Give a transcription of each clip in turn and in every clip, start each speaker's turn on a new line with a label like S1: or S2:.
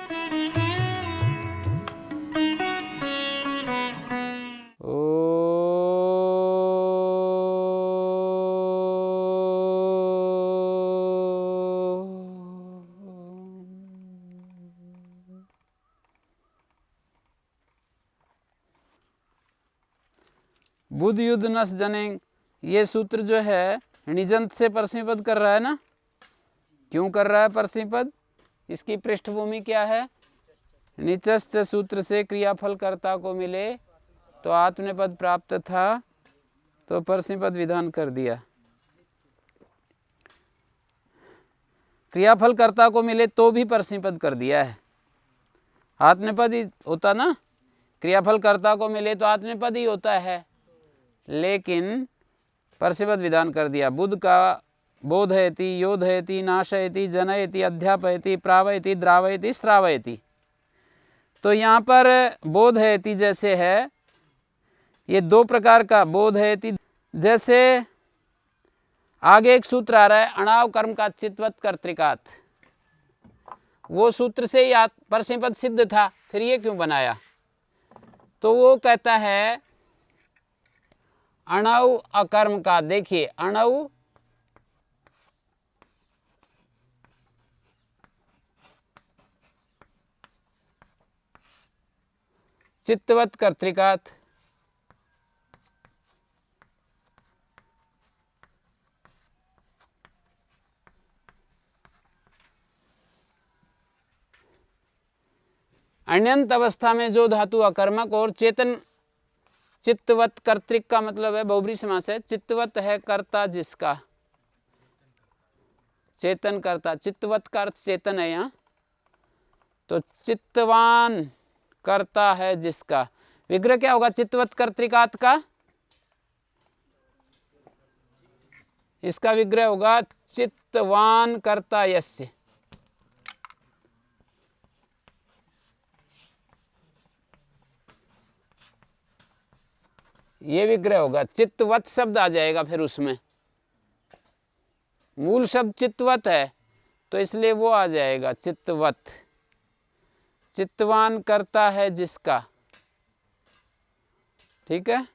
S1: बुध युद्ध नस जनेंग, ये सूत्र जो है निजंत से परस्मैपद कर रहा है ना। क्यों कर रहा है परस्मैपद? इसकी पृष्ठभूमि क्या है? निचश्च सूत्र से क्रियाफल कर्ता को मिले तो आत्मनेपद प्राप्त था, तो परस्मैपद विधान कर दिया। क्रियाफल कर्ता को मिले तो भी परस्मैपद कर दिया है। आत्मनेपद ही होता ना, क्रियाफल कर्ता को मिले तो आत्मनेपद ही होता है, लेकिन परस्मैपद विधान कर दिया। बुध का बोधयति, योधयति, नाशयति, जनयति, अध्यापयति, प्रावयति, द्रावयति, श्रावयति। तो यहाँ पर बोधयति जैसे है, ये दो प्रकार का बोधयति। जैसे आगे एक सूत्र आ रहा है अणाव कर्म का चित्वत कर्तृकात, वो सूत्र से ही परस्मैपद सिद्ध था, फिर ये क्यों बनाया? तो वो कहता है अणव अकर्म का। देखिए अणव चित्तवत कर्तृकात, अन्यंत अवस्था में जो धातु अकर्मक और चेतन, चित्तवत कर्तृक का मतलब है बहुब्रीहि समास है। चित्तवत है कर्ता जिसका, चेतन कर्ता, चित्तवत का अर्थ चेतन है यहाँ, तो चित्तवान कर्ता है जिसका। विग्रह क्या होगा चित्तवत कर्तृकात का? इसका विग्रह होगा चित्तवान कर्ता यस्य। ये विग्रह होगा, चित्तवत शब्द आ जाएगा फिर उसमें। मूल शब्द चित्तवत है तो इसलिए वो आ जाएगा चित्तवत। चित्तवान करता है जिसका, ठीक है।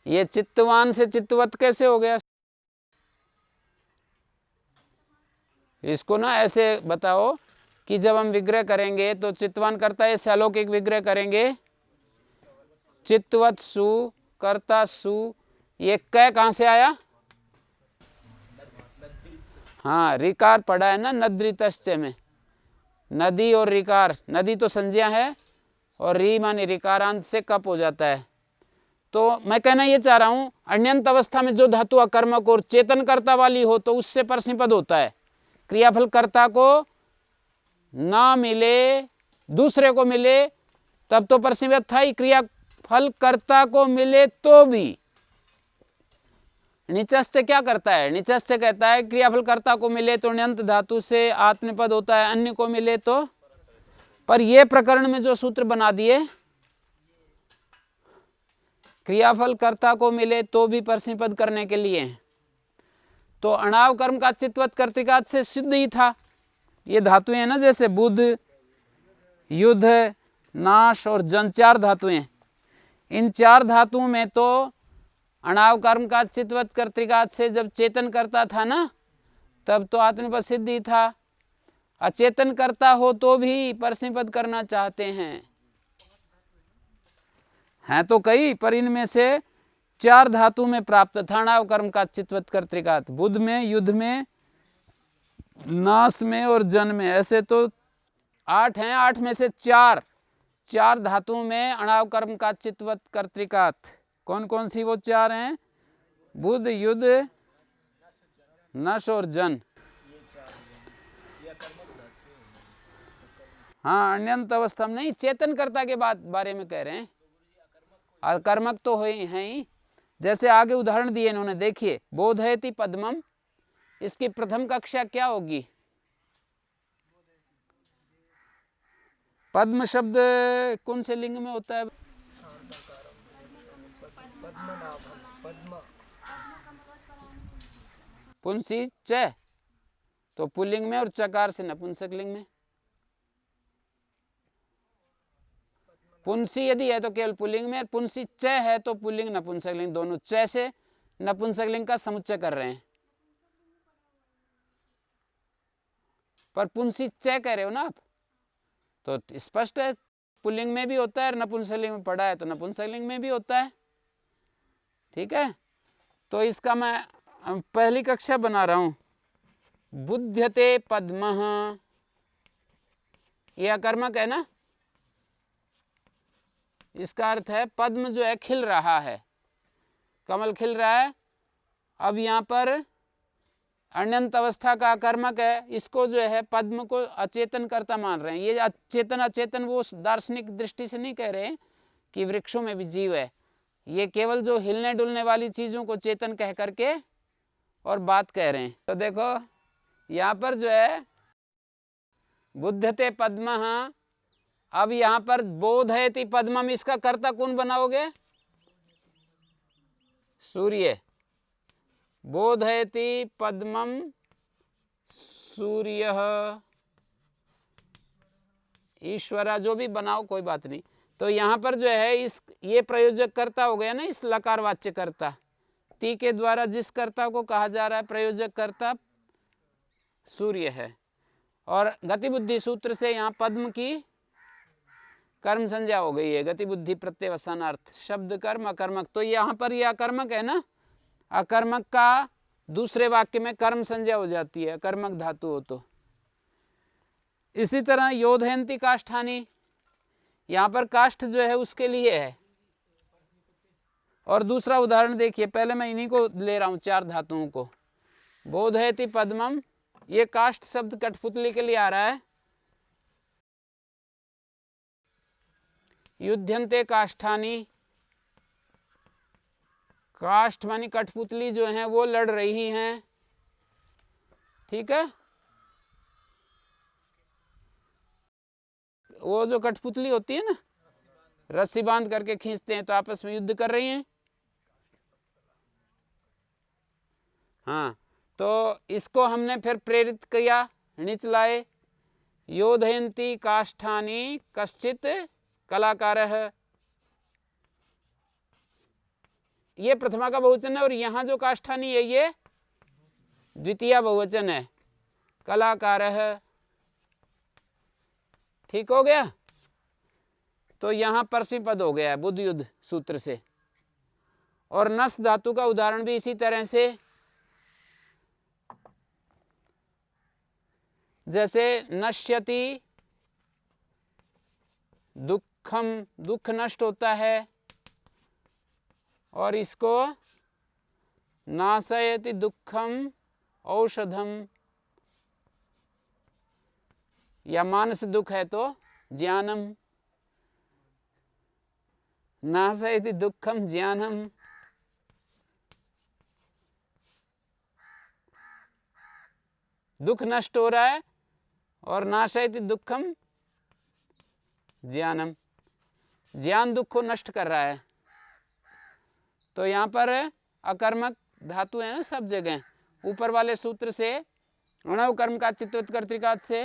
S1: ये चित्तवान से चित्तवत कैसे हो गया? इसको ना ऐसे बताओ कि जब हम विग्रह करेंगे तो चित्तवान करता है सालौकिक विग्रह करेंगे, चित्तवत सु कर्ता सु, ये कै कहां से आया? हाँ रिकार पढ़ा है ना नद्रितश्च में, नदी और रिकार, नदी तो संज्ञा है और री माने रिकारांत से कप हो जाता है। तो मैं कहना ये चाह रहा हूं अन्यंत अवस्था में जो धातु अकर्मक और चेतन कर्ता वाली हो तो उससे परस्मैपद होता है। क्रियाफल कर्ता को ना मिले दूसरे को मिले तब तो परस्मैपद था ही, क्रियाफल कर्ता को मिले तो भी। निचश्च क्या करता है? निचश्च कहता है क्रियाफल कर्ता को मिले तो ण्यंत धातु से आत्मनेपद होता है, अन्य को मिले तो। पर ये प्रकरण में जो सूत्र बना दिए क्रियाफल कर्ता को मिले तो भी परस्मैपद करने के लिए, तो अणाव कर्म का चित्तवत कर्तृकात से सिद्ध ही था। ये धातुएं हैं ना, जैसे बुध, युद्ध, नाश और जन, चार धातुएं। इन चार धातुओं में तो अणाव कर्म का चित्तवत कर्तृकात से जब चेतन करता था ना तब तो आत्मनेपद सिद्ध ही था। अचेतन करता हो तो भी परस्मैपद करना चाहते हैं तो कई, पर इनमें से चार धातु में प्राप्त था अणाव कर्म का चित्तवत कर्तृकात। बुध में, युद्ध में, नाश में और जन में। ऐसे तो 8 हैं, 8 में से चार धातुओं में अणाव कर्म का चित्तवत कर्तृकात। कौन कौन सी वो चार हैं? बुध, युद्ध, नश और जन। हाँ अण्यंत अवस्था में नहीं, चेतन कर्ता के बारे में कह रहे हैं। अकर्मक तो हैं ही। जैसे आगे उदाहरण दिए इन्होंने, देखिए बोधयति पद्मम, इसकी प्रथम कक्षा क्या होगी? पद्म शब्द कौन से लिंग में होता है? पुंसी च तो पुल्लिंग में और चकार से नपुंसकलिंग में। पुंसी यदि है तो केवल पुल्लिंग में, पुंसी च है तो पुल्लिंग नपुंसकलिंग दोनों, च से नपुंसकलिंग का समुच्चय कर रहे हैं। पर पुंसी च कह रहे हो ना आप, तो स्पष्ट है पुल्लिंग में भी होता है और नपुंसकलिंग में पढ़ा है तो नपुंसकलिंग में भी होता है। ठीक है, तो इसका मैं पहली कक्षा बना रहा हूं। बुध्यते पद्मः, यह अकर्मक है ना, इसका अर्थ है पद्म जो है खिल रहा है, कमल खिल रहा है। अब यहाँ पर अण्यंत अवस्था का अकर्मक है, इसको जो है पद्म को अचेतन कर्ता मान रहे हैं। ये चेतन अचेतन वो दार्शनिक दृष्टि से नहीं कह रहे कि वृक्षों में भी जीव है, ये केवल जो हिलने डुलने वाली चीजों को चेतन कह करके और बात कह रहे हैं। तो देखो यहाँ पर जो है बुद्धते पद्मः, अब यहाँ पर बोधयति पद्मम, इसका कर्ता कौन बनाओगे? सूर्य। बोधयति पद्मम सूर्य, ईश्वरा, जो भी बनाओ कोई बात नहीं। तो यहाँ पर जो है इस ये प्रयोजक कर्ता हो गया ना, इस लकार वाच्य कर्ता, ती के द्वारा जिस कर्ता को कहा जा रहा है प्रयोजक कर्ता सूर्य है। और गतिबुद्धि सूत्र से यहाँ पद्म की कर्म संज्ञा हो गई है, गतिबुद्धि प्रत्यवसानार्थ, शब्द कर्म अकर्मक। तो यहाँ पर यह अकर्मक है ना, अकर्मक का दूसरे वाक्य में कर्म संज्ञा हो जाती है, अकर्मक धातु हो तो। इसी तरह योधयंती काष्ठानी, यहाँ पर काष्ठ जो है उसके लिए है। और दूसरा उदाहरण देखिए, पहले मैं इन्हीं को ले रहा हूं, चार धातुओं को। बोधयति पद्मम, ये काष्ठ शब्द कठपुतली के लिए आ रहा है। युध्यंते काष्ठानी, काष्ठ मानी कठपुतली जो है वो लड़ रही हैं। ठीक है, वो जो कठपुतली होती है ना, रस्सी बांध करके खींचते हैं तो आपस में युद्ध कर रही हैं। हाँ, तो इसको हमने फिर प्रेरित किया, नीचलाए। योधयंती काष्ठानी कश्चित कलाकारः, ये प्रथमा का बहुवचन है, और यहाँ जो काष्ठानी है ये द्वितीय बहुवचन है, कलाकारः। ठीक हो गया। तो यहाँ परस्वी पद हो गया है बुद्ध युद्ध सूत्र से। और नस धातु का उदाहरण भी इसी तरह से, जैसे नश्यति दुखम, दुख नष्ट होता है, और इसको नाशयति दुखम औषधम, या मानस दुख है तो ज्ञानम, नाशयति दुखम ज्ञानम। दुख नष्ट हो रहा है और नाशयति दुखम ज्ञानम, ज्ञान दुख को नष्ट कर रहा है। तो यहाँ पर अकर्मक धातु है ना सब जगह, ऊपर वाले सूत्र से अणव कर्म का चित्त कर्तृकात से।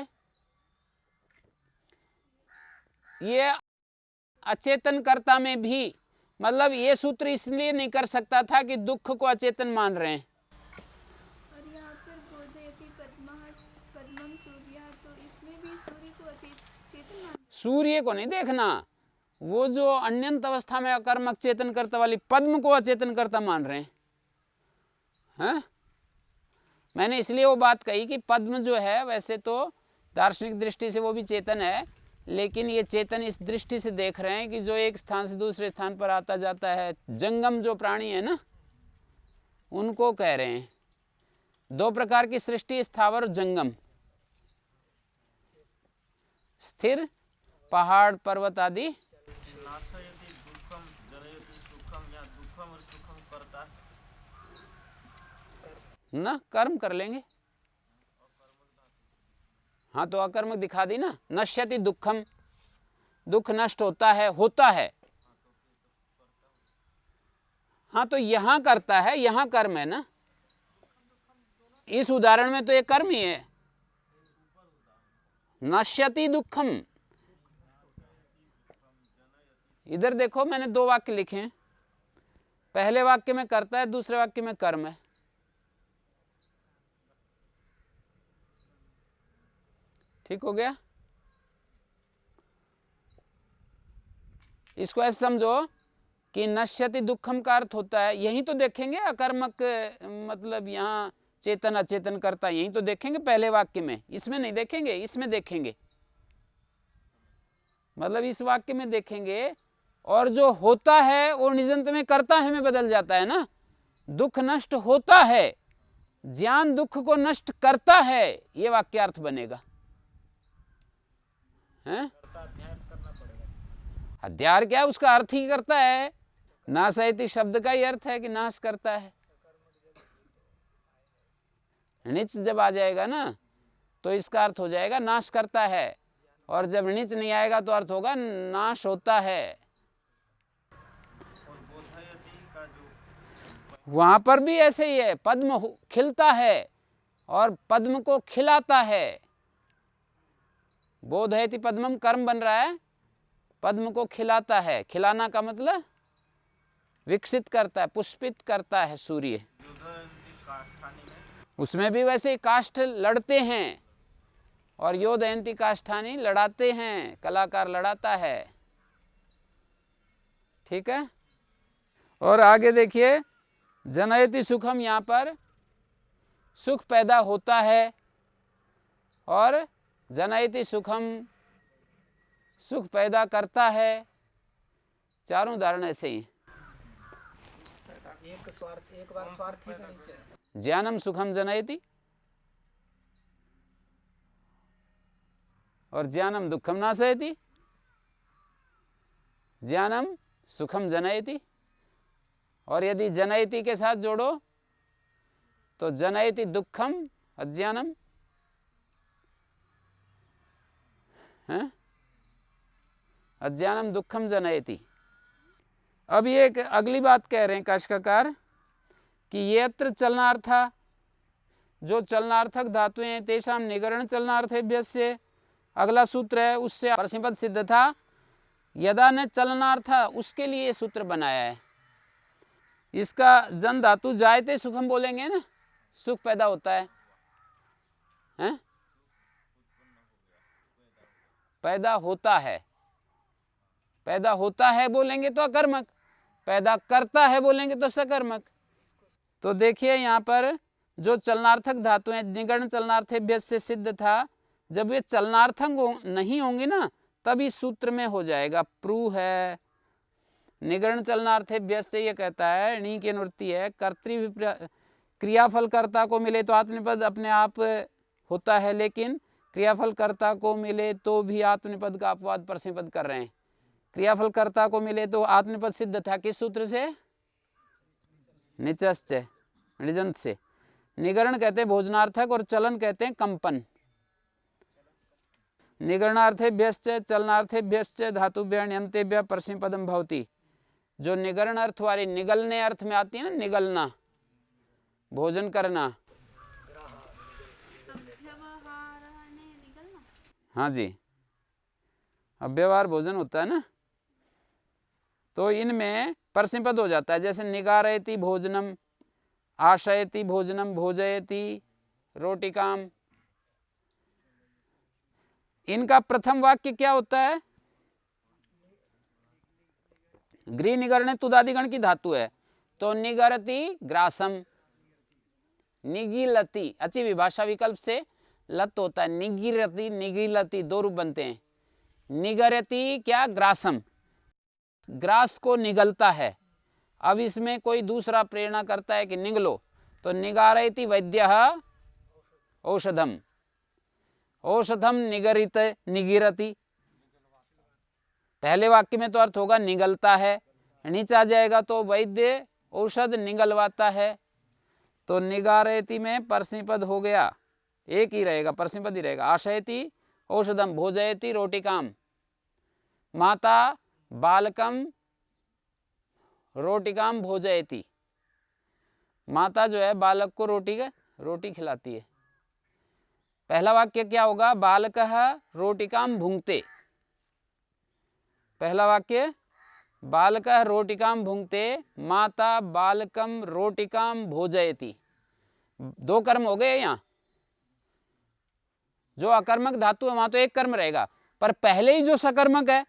S1: ये अचेतन कर्ता में भी, मतलब ये सूत्र इसलिए नहीं कर सकता था कि दुख को अचेतन मान रहे हैं।
S2: और यहाँ पर बोधयति पद्मम सूर्य, तो इसमें भी सूर्य को चेतन मान,
S1: सूर्य को नहीं देखना, वो जो अण्यंत अवस्था में अकर्मक चेतन कर्ता वाली पद्म को अचेतन कर्ता मान रहे हैं। हाँ? मैंने इसलिए वो बात कही कि पद्म जो है वैसे तो दार्शनिक दृष्टि से वो भी चेतन है, लेकिन ये चेतन इस दृष्टि से देख रहे हैं कि जो एक स्थान से दूसरे स्थान पर आता जाता है, जंगम जो प्राणी है ना, उनको कह रहे हैं। दो प्रकार की सृष्टि, स्थावर और जंगम। स्थिर पहाड़ पर्वत आदि, ना कर्म कर लेंगे। हाँ, तो अकर्मक दिखा दी ना, नश्यति दुखम, दुख नष्ट होता है, होता है। हाँ, तो यहां करता है, यहां कर्म है ना। इस उदाहरण में तो ये कर्म ही है। नश्यति दुखम, इधर देखो मैंने 2 वाक्य लिखे हैं, पहले वाक्य में कर्ता है, दूसरे वाक्य में कर्म है। ठीक हो गया। इसको ऐसे समझो कि नश्यति दुखम का अर्थ होता है, यही तो देखेंगे अकर्मक, मतलब यहाँ चेतन अचेतन करता, यही तो देखेंगे पहले वाक्य में, इसमें नहीं देखेंगे, इसमें देखेंगे, मतलब इस वाक्य में देखेंगे। और जो होता है वो निजंत में कर्ता है में बदल जाता है ना। दुख नष्ट होता है, ज्ञान दुख को नष्ट करता है, ये वाक्यार्थ बनेगा। हैं? अध्यार क्या है, उसका अर्थ ही करता है। नाशयति शब्द का ही अर्थ है कि नाश करता है। नीच जब आ जाएगा ना तो इसका अर्थ हो जाएगा नाश करता है, और जब नीच नहीं आएगा तो अर्थ होगा नाश होता है। वहां पर भी ऐसे ही है, पद्म खिलता है और पद्म को खिलाता है। बोधयति पद्मम कर्म बन रहा है, पद्म को खिलाता है। खिलाना का मतलब विकसित करता है, पुष्पित करता है सूर्य। उसमें भी वैसे काष्ठ लड़ते हैं, और योधयंती काष्ठानी लड़ाते हैं, कलाकार लड़ाता है। ठीक है। और आगे देखिए, जनयति सुखम, यहाँ पर सुख पैदा होता है, और जनयति सुखम सुख पैदा करता है। चारों उदाहरण ऐसे ही। एक बार स्वार्थी का नीचे ज्ञानम सुखम जनयति, और ज्ञानम दुखम नाशयति, ज्ञानम सुखम जनयति। और यदि जनयति के साथ जोड़ो तो जनयति दुखम अज्ञानम है, अज्ञानम दुखम जनयति। अब ये एक अगली बात कह रहे हैं काशिकाकार कि यत्र चलनार्था, जो चलनार्थक धातुएं हैं, तेषाम निगरण चलनार्थेभ्य से, अगला सूत्र है उससे परस्मैपद सिद्ध था। यदा न चलनार्था, उसके लिए सूत्र बनाया है। इसका जन धातु जायते सुखम बोलेंगे ना, सुख पैदा होता है, हैं? पैदा होता है, पैदा होता है बोलेंगे तो अकर्मक, पैदा करता है बोलेंगे तो सकर्मक। तो देखिए यहाँ पर जो चलनार्थक धातु है, निगरण चलनार्थेभ्य से सिद्ध था, जब ये चलनार्थक नहीं होंगे ना तब इस सूत्र में हो जाएगा। प्रू है, निगरण चलनार्थेभ्य से ये कहता है, णी की अनुवृत्ति है, कर्तृ क्रियाफल कर्ता को मिले तो आत्मनिपद अपने आप होता है, लेकिन क्रियाफल कर्ता को मिले तो भी आत्मनिपद का अपवाद परस्मैपद कर रहे हैं। क्रियाफल कर्ता को मिले तो आत्मनिपद सिद्ध था किस सूत्र से? निचश्च, निजंत से। निगरण कहते हैं भोजनार्थक और चलन कहते हैं कंपन। निगरणार्थेभ्यश्च चलनार्थेभ्यश्च धातुभ्यः ण्यन्तेभ्यः परस्मैपदम भवति। जो निगरण अर्थ वाली, निगलने अर्थ में आती है ना, निगलना, भोजन करना। हाँ जी, अव्यवहार भोजन होता है ना, तो इनमें परस्मैपद हो जाता है। जैसे निगारयति भोजनम, आशयति भोजनम, भोजयति रोटिकाम। इनका प्रथम वाक्य क्या होता है? गृह निगरण तुदादिगण की धातु है, तो निगरति ग्रासम, निगिलति अच्छी विभाषा विकल्प से लत होता है, निगिरति निगिलति, 2 रूप बनते हैं। निगरति क्या? ग्रासम, ग्रास को निगलता है। अब इसमें कोई दूसरा प्रेरणा करता है कि निगलो, तो निगारयति वैद्यः औषधम, औषधम निगरित निगिरति। पहले वाक्य में तो अर्थ होगा निगलता है, नीचे आ जाएगा तो वैद्य औषध निगलवाता है, तो निगारयति में परस्मैपद हो गया, एक ही रहेगा, परस्मैपद ही रहेगा। आशयति औषधम, भोजयति रोटिकाम। माता बालकम रोटिकाम भोजयति, माता जो है बालक को रोटी रोटी खिलाती है। पहला वाक्य क्या होगा? बालकः रोटिकां भुंक्ते। पहला वाक्य बालकः रोटिकां भुंक्ते माता बालकं रोटिकां भोजयति। दो कर्म हो गए। यहाँ जो अकर्मक धातु है वहां तो एक कर्म रहेगा, पर पहले ही जो सकर्मक है,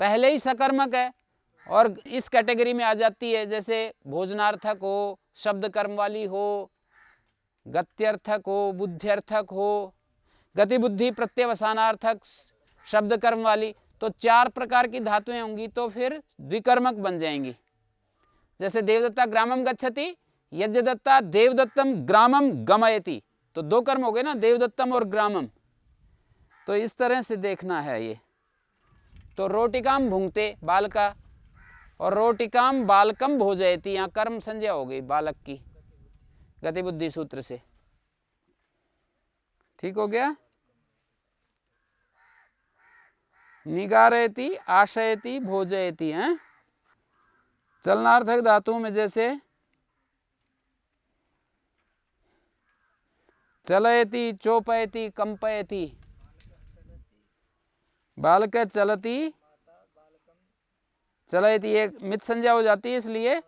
S1: पहले ही सकर्मक है और इस कैटेगरी में आ जाती है, जैसे भोजनार्थक हो, शब्द कर्म वाली हो, गत्यर्थक हो, बुद्ध्यर्थक हो, गति बुद्धि प्रत्यवसानार्थक शब्द कर्म वाली, तो 4 प्रकार की धातुएं होंगी तो फिर द्विकर्मक बन जाएंगी। जैसे देवदत्ता ग्रामम गच्छति, यज्ञदत्ता देवदत्तम ग्रामम गमयति, तो 2 कर्म हो गए ना, देवदत्तम और ग्रामम। तो इस तरह से देखना है ये। तो रोटिकाम भुंक्ते बालका और रोटिकाम बालकम भोजयति, यहाँ कर्म संज्ञा हो गई बालक की गति बुद्धि सूत्र से। ठीक हो गया। निगारयति, आशयति, भोजयति हैं। चलनार्थक धातुओं में जैसे चलयति, चोपयति, कंपयति। बालक चलती, चलयति एक मित संज्ञा हो जाती है, इसलिए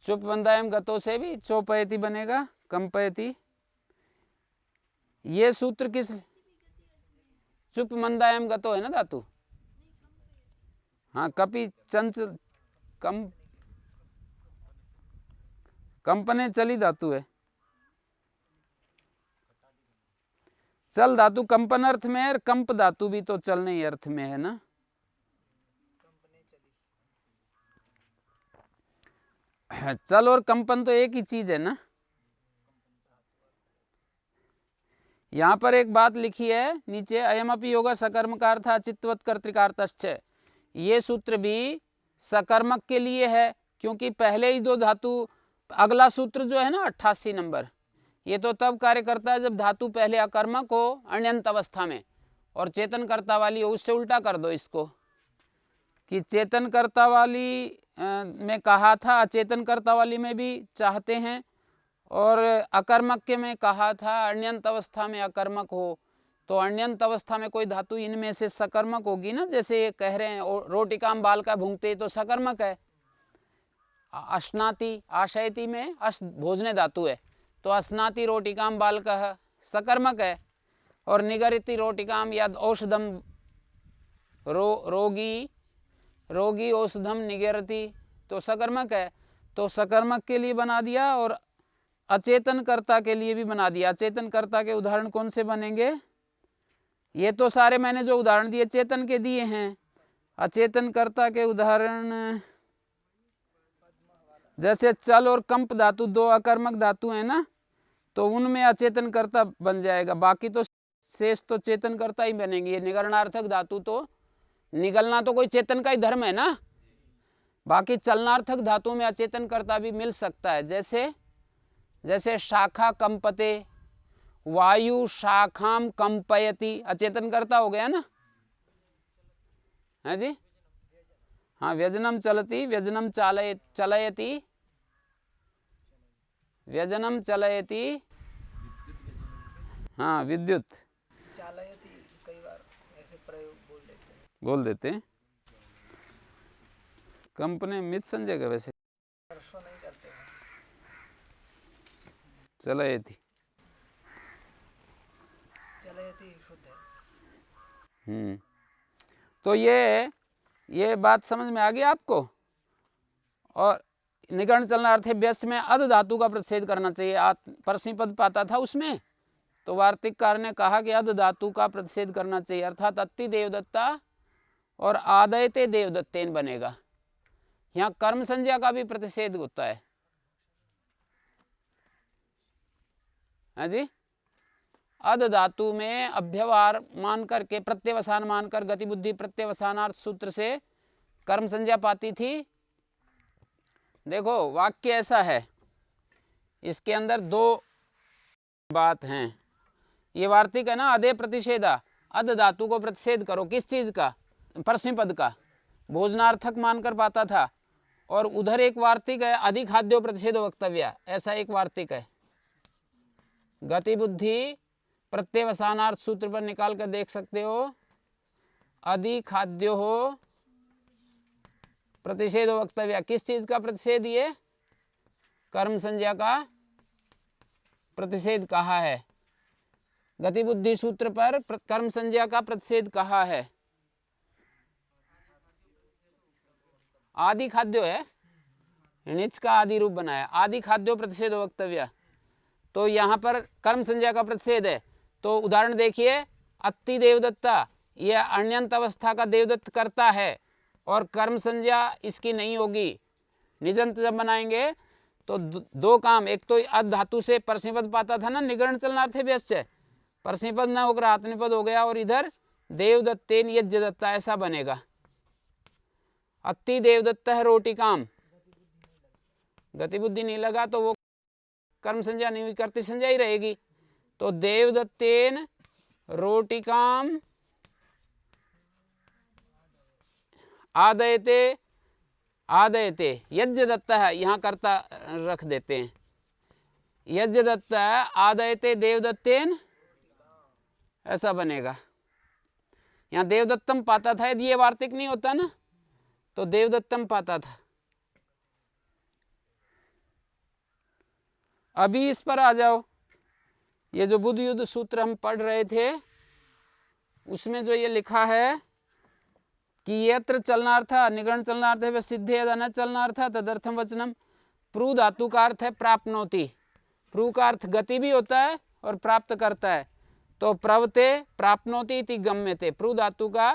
S1: चुप बंदायम गतों से भी चोपयति बनेगा, कंपयति। ये सूत्र किस चुप मंदायम गतो है ना धातु। हाँ, कपि चंचल कंपने चली धातु है। चल धातु कंपन अर्थ में है और कंप धातु भी तो चलने ही अर्थ में है ना। चल और कंपन तो एक ही चीज है ना। यहां पर एक बात लिखी है नीचे, अयमपि योगा सकर्मकार्थ अचित्वत कर्तृकार्थश्च। ये सूत्र भी सकर्मक के लिए है, क्योंकि पहले ही 2 धातु, अगला सूत्र जो है ना 88 नंबर, ये तो तब कार्य करता है जब धातु पहले अकर्मक हो अण्यंत अवस्था में और चेतन कर्ता वाली हो। उससे उल्टा कर दो इसको कि चेतन कर्ता वाली में कहा था, अचेतन कर्ता वाली में भी चाहते हैं, और अकर्मक के में कहा था अण्यंत अवस्था में अकर्मक हो, तो अण्यंत अवस्था में कोई धातु इनमें से सकर्मक होगी ना। जैसे ये कह रहे हैं रोटिकाम बालका भुंक्ते, तो सकर्मक है। अश्नाति, आशयति में अश भोजने धातु है, तो अस्नाति रोटिकाम बालकः सकर्मक है। और निगरिति रोटिकाम यद औषधम रोगी औषधम निगरति, तो सकर्मक है। तो सकर्मक के लिए बना दिया और अचेतन कर्ता के लिए भी बना दिया। अचेतन कर्ता के उदाहरण कौन से बनेंगे? ये तो सारे मैंने जो उदाहरण दिए चेतन के दिए हैं। अचेतन कर्ता के उदाहरण जैसे चल और कंप धातु 2 अकर्मक धातु है ना, तो उनमें अचेतन कर्ता बन जाएगा। बाकी तो शेष तो चेतन कर्ता ही बनेंगे। ये निगरणार्थक धातु तो निगलना तो कोई चेतन का ही धर्म है ना। बाकी चलनार्थक धातु में अचेतन कर्ता भी मिल सकता है। जैसे शाखा कंपते, वायु शाखाम कंपयति, अचेतन कर्ता हो गया ना, है जी। हाँ, व्यजनम चलती, व्यजनम चलयति, व्यजनम चलयति। हाँ, विद्युत
S3: चालयति कई बार ऐसे प्रयोग बोल देते हैं।
S1: कंपनी मित संजय का वैसे
S3: नहीं करते हैं।
S1: चलयति
S3: शुद्ध है।
S1: तो ये बात समझ में आ गई आपको। और निगरण चलना अर्थ व्यस्त में अध धातु का प्रतिषेध करना चाहिए। परस्मी पद पाता था उसमें, तो वार्तिककार ने कहा कि अध धातु का प्रतिषेध करना चाहिए, अर्थात अति देवदत्ता और आदयते देवदत्तेन बनेगा। यहाँ कर्म संज्ञा का भी प्रतिषेध होता है जी। अध धातु में अभ्यवहार मान करके, प्रत्यवसान मानकर गति बुद्धि प्रत्यवसानार्थ सूत्र से कर्म संज्ञा पाती थी। देखो वाक्य ऐसा है, इसके अंदर 2 बात हैं। ये वार्तिक है ना, अधे प्रतिषेधा, अध धातु को प्रतिषेध करो। किस चीज का? परस्मी पद का। भोजनार्थक मानकर पाता था और उधर एक वार्तिक है अधिखाद्यो प्रतिषेध वक्तव्य, ऐसा एक वार्तिक है। गति बुद्धि प्रत्यवसानार्थ सूत्र पर निकाल कर देख सकते हो। अधिखाद्यो हो प्रतिषेध वक्तव्य, किस चीज का प्रतिषेध? ये कर्म संज्ञा का प्रतिषेध कहा है। गति बुद्धि सूत्र पर कर्म संज्ञा का प्रतिषेध कहा है। आदि खाद्यो है, निच का आदि रूप बनाया, आदि खाद्यो प्रतिषेध वक्तव्य। तो यहाँ पर कर्म संज्ञा का प्रतिषेध है। तो उदाहरण देखिए, अति देवदत्ता, यह अण्यंत अवस्था का देवदत्त करता है और कर्म संज्ञा इसकी नहीं होगी। निजंत जब बनाएंगे तो दो काम, एक तो अध धातु से परस्मैपद पाता था ना, निगरण चलनार्थ व्यस्य, परस्मैपद न होकर आत्मनिपद हो गया, और इधर देवदत्तेन यज्ञ दत्ता ऐसा बनेगा। अति देवदत्त है रोटी काम, गति बुद्धि नहीं लगा तो वो कर्म संज्ञा नहीं हुई, कर्तृ संज्ञा ही रहेगी। तो देवदत्तेन रोटी काम आदयते, आदयते यज्ञ दत्ता है, यहाँ कर्ता रख देते हैं, यज्ञ दत्ता आदयते देवदत्तेन, ऐसा बनेगा। यहाँ देवदत्तम पाता था, यदि ये वार्तिक नहीं होता ना तो देवदत्तम पाता था। अभी इस पर आ जाओ। ये जो बुद्ध युद्ध सूत्र हम पढ़ रहे थे उसमें जो ये लिखा है कि यत्र चलनार्थ निगरण चलनार्थ है, वह सिद्धे न चलनार्थ तदर्थम वचनम। प्रू धातु का अर्थ है प्राप्नोति, प्रू का अर्थ गति भी होता है और प्राप्त करता है। तो प्रवते प्राप्नोति इति गम्यते, प्रू धातु का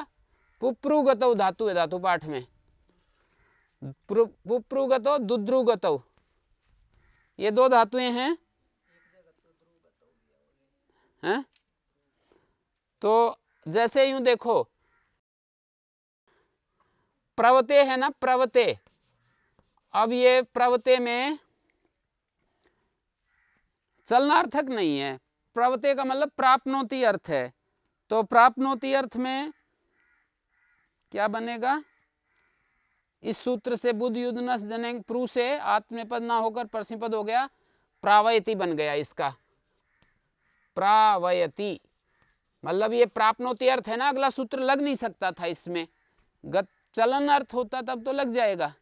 S1: पुप्रुगतौ धातु है धातु पाठ में, पुप्रुगतौ दुद्रुगतौ, ये दो धातुएं हैं। हैं? तो जैसे यूं देखो, प्रवते है ना, प्रवते, अब ये प्रवते में चलनार्थक नहीं है, प्रवते का मतलब प्राप्नोति अर्थ है। तो प्राप्नोति अर्थ में क्या बनेगा? इस सूत्र से बुद्ध युद्धनस जनेंग, प्रू से आत्मनेपद ना होकर परस्मैपद हो गया, प्रावयति बन गया इसका, प्रावयति मतलब ये प्राप्नोति अर्थ है ना, अगला सूत्र लग नहीं सकता था इसमें। चलन अर्थ होता तब तो लग जाएगा,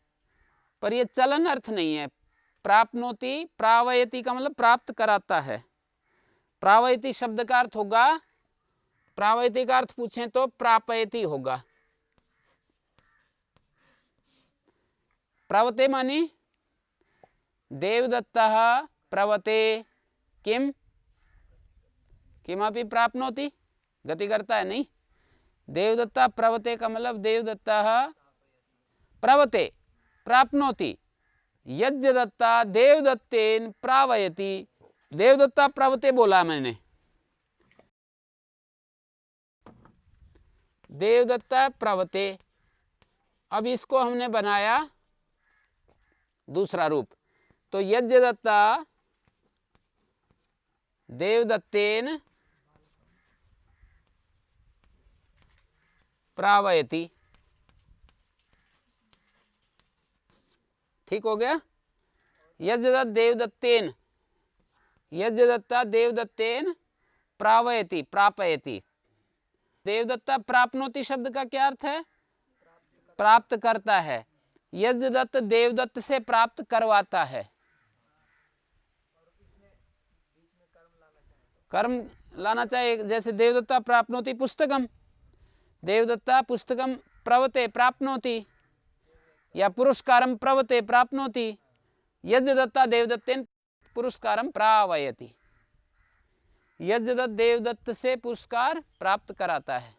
S1: पर ये चलन अर्थ नहीं है। प्राप्नोति, प्रावयति का मतलब प्राप्त कराता है। प्रावयति शब्द का अर्थ होगा, प्रावयति का अर्थ पूछें तो प्रापयति होगा। प्रवते मानी देवदत्तः प्रवते किम किमपि प्राप्नोति, गति करता है नहीं। देवदत्ता प्रवते का मतलब देवदत्ता प्रवते प्राप्नोति, यज्ञ दत्ता देवदत्तेन प्रावयति, देवदत्ता प्रवते बोला मैंने, देवदत्ता प्रवते। अब इसको हमने बनाया दूसरा रूप, तो यज्ञ दत्ता देवदत्तेन प्रावयति, ठीक हो गया। यज्ञदत्त देवदत्तेन, यज्ञदत्ता देवदत्तेन प्रावयति, प्रापयति। देवदत्ता प्राप्नोति शब्द का क्या अर्थ है? प्राप्त करता है। यज्ञदत्त देवदत्त से प्राप्त करवाता है। कर्म लाना चाहिए, जैसे देवदत्ता प्राप्नोति पुस्तकम, देवदत्ता पुस्तकम प्रवते प्राप्नोति, या पुरस्कारम प्रवते प्राप्नोति, यज्ञदत्ता देवदत्तेन पुरस्कारम प्रावयति। यज्ञदत्त देवदत्त से पुरस्कार प्राप्त कराता है।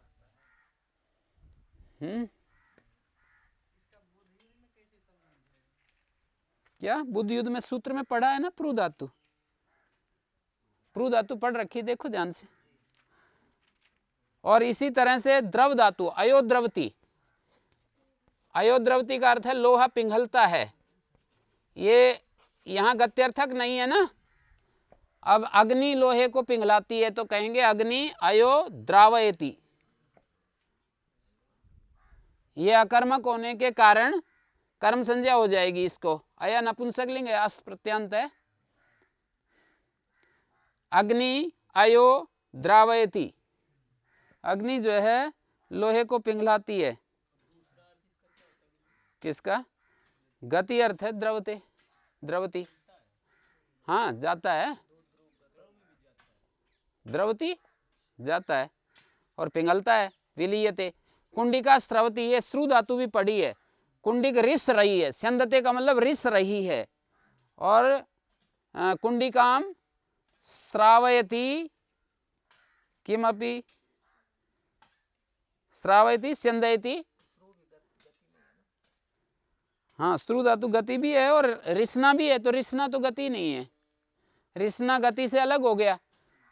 S1: क्या बुद्ध युद्ध में सूत्र में पढ़ा है ना, प्रू धातु, प्रू धातु पढ़ रखी, देखो ध्यान से। और इसी तरह से द्रव धातु अयोद्रवती, अयोद्रवती का अर्थ है लोहा पिघलता है। ये यहाँ गत्यर्थक नहीं है ना। अब अग्नि लोहे को पिघलाती है तो कहेंगे अग्नि अयोद्रावयति। ये अकर्मक होने के कारण कर्म संज्ञा हो जाएगी इसको। अया नपुंसकलिंग है, अस प्रत्यांत है। अग्नि अयो द्रावयति, अग्नि जो है लोहे को पिघलाती है। किसका? गति अर्थ है द्रवते, द्रवती। हाँ जाता है, द्रवती जाता है और पिघलता है। विलीयते कुंडिका स्रवती, ये श्रु धातु भी पड़ी है। कुंडिक रिस रही है, स्यंदते का मतलब रिस रही है। और कुंडिकाम श्रावयति किमपि, श्रावयति स्यंदयति। हाँ श्रु धातु गति भी है और रिसना भी है, तो रिसना तो गति नहीं है, रिसना गति से अलग हो गया।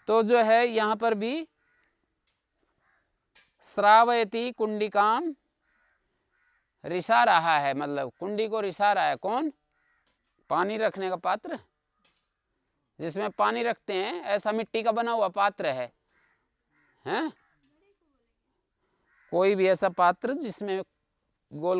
S1: तो जो है यहाँ पर भी श्रावयति कुंडिकाम, रिसा रहा है, मतलब कुंडी को रिसा रहा है। कौन? पानी रखने का पात्र, जिसमें पानी रखते हैं, ऐसा मिट्टी का बना हुआ पात्र है, हैं? कोई भी ऐसा पात्र जिसमें गोल